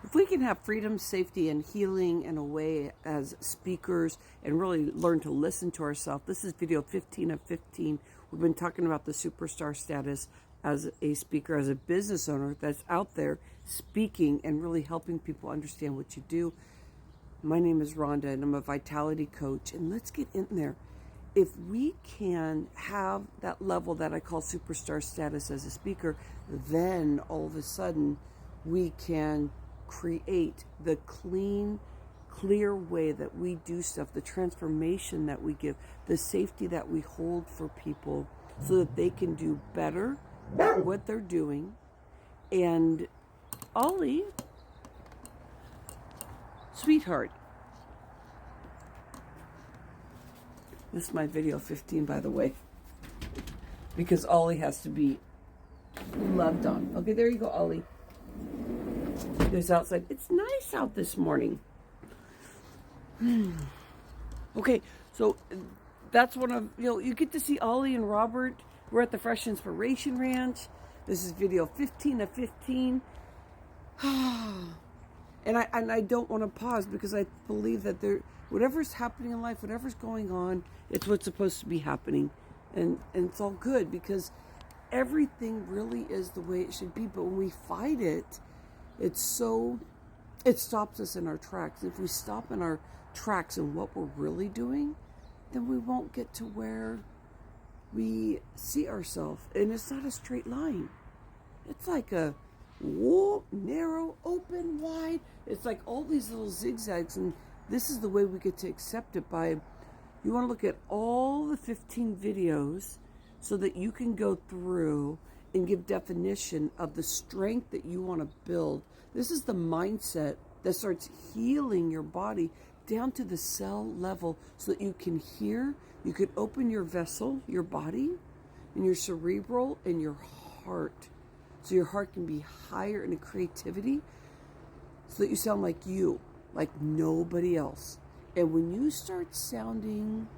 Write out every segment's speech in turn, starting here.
If we can have freedom, safety, and healing in a way as speakers and really learn to listen to ourselves, this is video 15 of 15. We've been talking about the superstar status as a speaker, as a business owner that's out there speaking and really helping people understand what you do. My name is Rhonda and I'm a vitality coach, and let's get in there. If we can have that level that I call superstar status as a speaker, then all of a sudden we can create the clean, clear way that we do stuff, the transformation that we give, the safety that we hold for people so that they can do better at what they're doing. And Ollie, sweetheart, this is my video 15, by the way, because Ollie has to be loved on. Okay, there you go, Ollie. There's outside. It's nice out this morning. Okay, so that's one of, you get to see Ollie and Robert. We're at the Fresh Inspiration Ranch. This is video 15 of 15. And I don't want to pause because I believe that whatever's happening in life, whatever's going on, it's what's supposed to be happening. And it's all good because everything really is the way it should be. But when we fight it, it stops us in our tracks. If we stop in our tracks and what we're really doing, then we won't get to where we see ourselves. And it's not a straight line. It's like a narrow, open, wide. It's like all these little zigzags, and this is the way we get to accept it by, you want to look at all the 15 videos so that you can go through and give definition of the strength that you want to build. This is the mindset that starts healing your body down to the cell level so that you can hear, you can open your vessel, your body, and your cerebral and your heart. So your heart can be higher in creativity so that you sound like you, like nobody else. And when you start sounding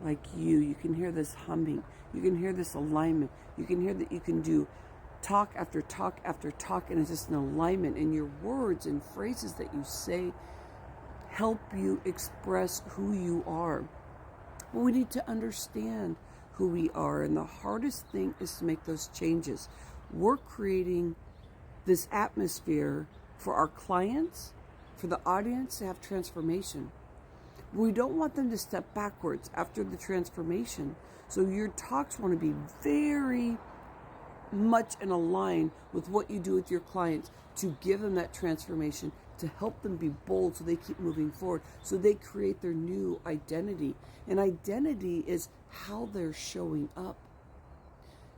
like you can hear this humming, you can hear this alignment, you can hear that you can do talk after talk after talk, and it's just an alignment, and your words and phrases that you say help you express who you are. But we need to understand who we are, and the hardest thing is to make those changes. We're creating this atmosphere for our clients, for the audience to have transformation. We don't want them to step backwards after the transformation. So your talks want to be very much in line with what you do with your clients to give them that transformation, to help them be bold so they keep moving forward, so they create their new identity. And identity is how they're showing up.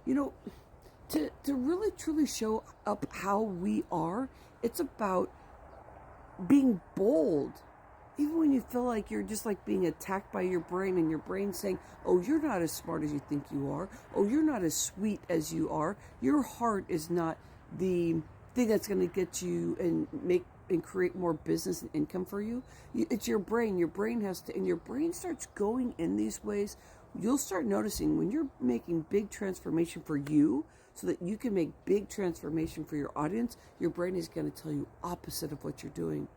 To really truly show up how we are, it's about being bold. Even when you feel like you're just like being attacked by your brain, and your brain saying, oh, you're not as smart as you think you are. Oh, you're not as sweet as you are. Your heart is not the thing that's going to get you and create more business and income for you. It's your brain. Your brain has to, and your brain starts going in these ways. You'll start noticing when you're making big transformation for you so that you can make big transformation for your audience, your brain is going to tell you opposite of what you're doing.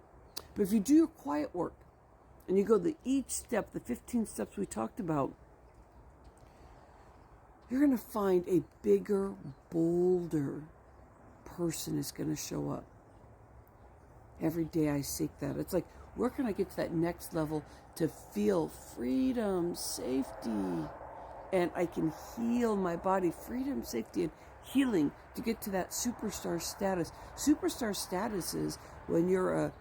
But if you do your quiet work and you go each step, the 15 steps we talked about, you're going to find a bigger, bolder person is going to show up. Every day I seek that. It's like, where can I get to that next level to feel freedom, safety, and I can heal my body, freedom, safety, and healing to get to that superstar status. Superstar status is when you're a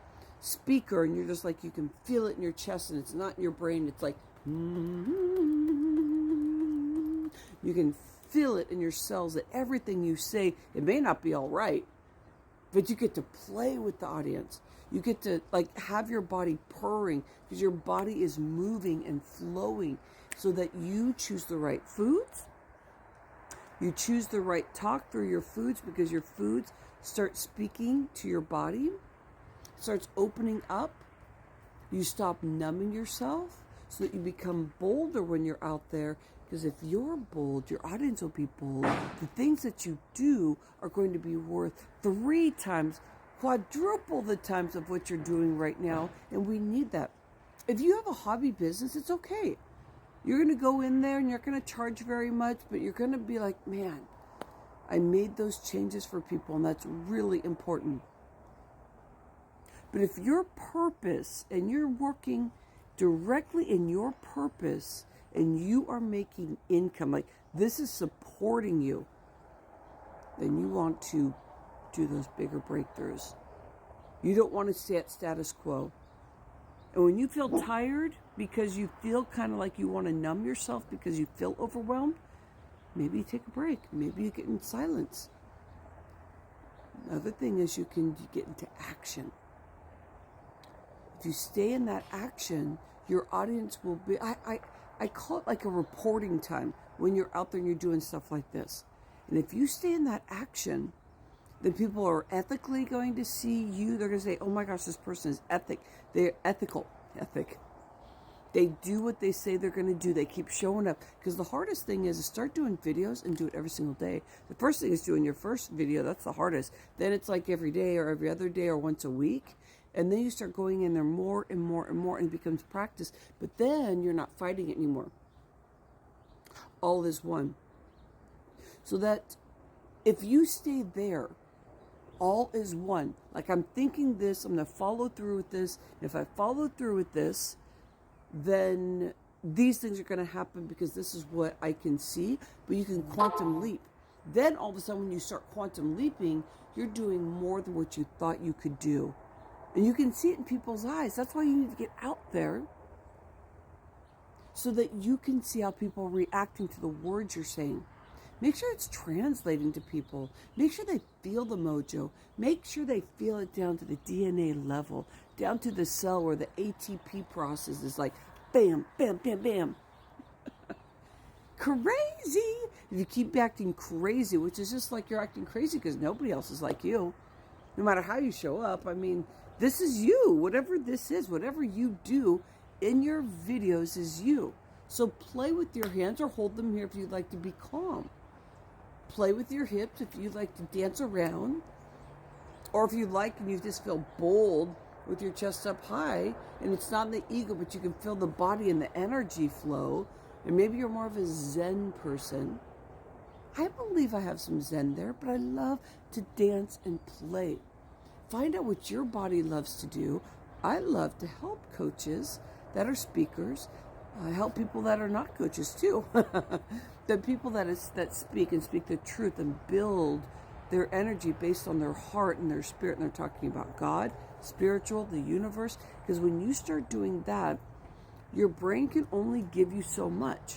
speaker and you're just like, you can feel it in your chest and it's not in your brain. It's like, you can feel it in your cells that everything you say, it may not be all right, but you get to play with the audience. You get to have your body purring because your body is moving and flowing so that you choose the right foods. You choose the right talk through your foods because your foods start speaking to your body, starts opening up. You stop numbing yourself so that you become bolder when you're out there. Because if you're bold, your audience will be bold. The things that you do are going to be worth 3 times quadruple the times of what you're doing right now, and we need that. If you have a hobby business, it's okay. You're going to go in there and you're going to charge very much, but you're going to be like, man, I made those changes for people, and that's really important. But if your purpose, and you're working directly in your purpose, and you are making income, like this is supporting you, then you want to do those bigger breakthroughs. You don't want to stay at status quo. And when you feel tired because you feel kind of like you want to numb yourself because you feel overwhelmed, maybe you take a break. Maybe you get in silence. Another thing is you can get into action. If you stay in that action, your audience will be, I call it like a reporting time when you're out there and you're doing stuff like this. And if you stay in that action, then people are ethically going to see you. They're going to say, oh my gosh, this person is They're ethical. They do what they say they're going to do. They keep showing up. Because the hardest thing is to start doing videos and do it every single day. The first thing is doing your first video. That's the hardest. Then it's like every day or every other day or once a week. And then you start going in there more and more and more, and it becomes practice. But then you're not fighting it anymore. All is one. So that if you stay there, all is one. Like I'm thinking this, I'm going to follow through with this. If I follow through with this, then these things are going to happen because this is what I can see. But you can quantum leap. Then all of a sudden when you start quantum leaping, you're doing more than what you thought you could do. And you can see it in people's eyes. That's why you need to get out there so that you can see how people are reacting to the words you're saying. Make sure it's translating to people. Make sure they feel the mojo. Make sure they feel it down to the DNA level, down to the cell where the ATP process is like bam, bam, bam, bam. Crazy. If you keep acting crazy, which is just like you're acting crazy because nobody else is like you, no matter how you show up. I mean, this is you. Whatever this is, whatever you do in your videos is you. So play with your hands or hold them here if you'd like to be calm. Play with your hips if you like to dance around, or if you like and you just feel bold with your chest up high, and it's not in the ego, but you can feel the body and the energy flow, and maybe you're more of a Zen person. I believe I have some Zen there, but I love to dance and play. Find out what your body loves to do. I love to help coaches that are speakers. I help people that are not coaches too. The people that speak the truth and build their energy based on their heart and their spirit. And they're talking about God, spiritual, the universe. Because when you start doing that, your brain can only give you so much.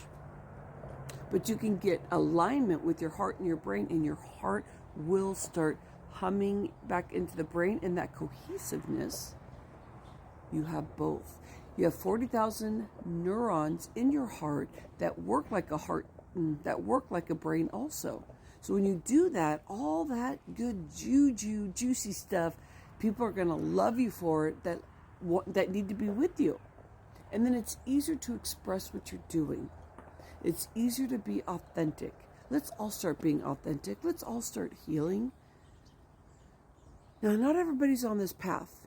But you can get alignment with your heart and your brain, and your heart will start humming back into the brain. And that cohesiveness, you have both. You have 40,000 neurons in your heart that work like a heart, that work like a brain also. So when you do that, all that good juju, juicy stuff, people are going to love you for it that need to be with you. And then it's easier to express what you're doing. It's easier to be authentic. Let's all start being authentic. Let's all start healing. Now, not everybody's on this path,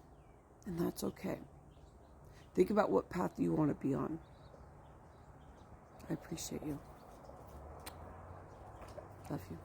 and that's okay. Think about what path you want to be on. I appreciate you. Love you.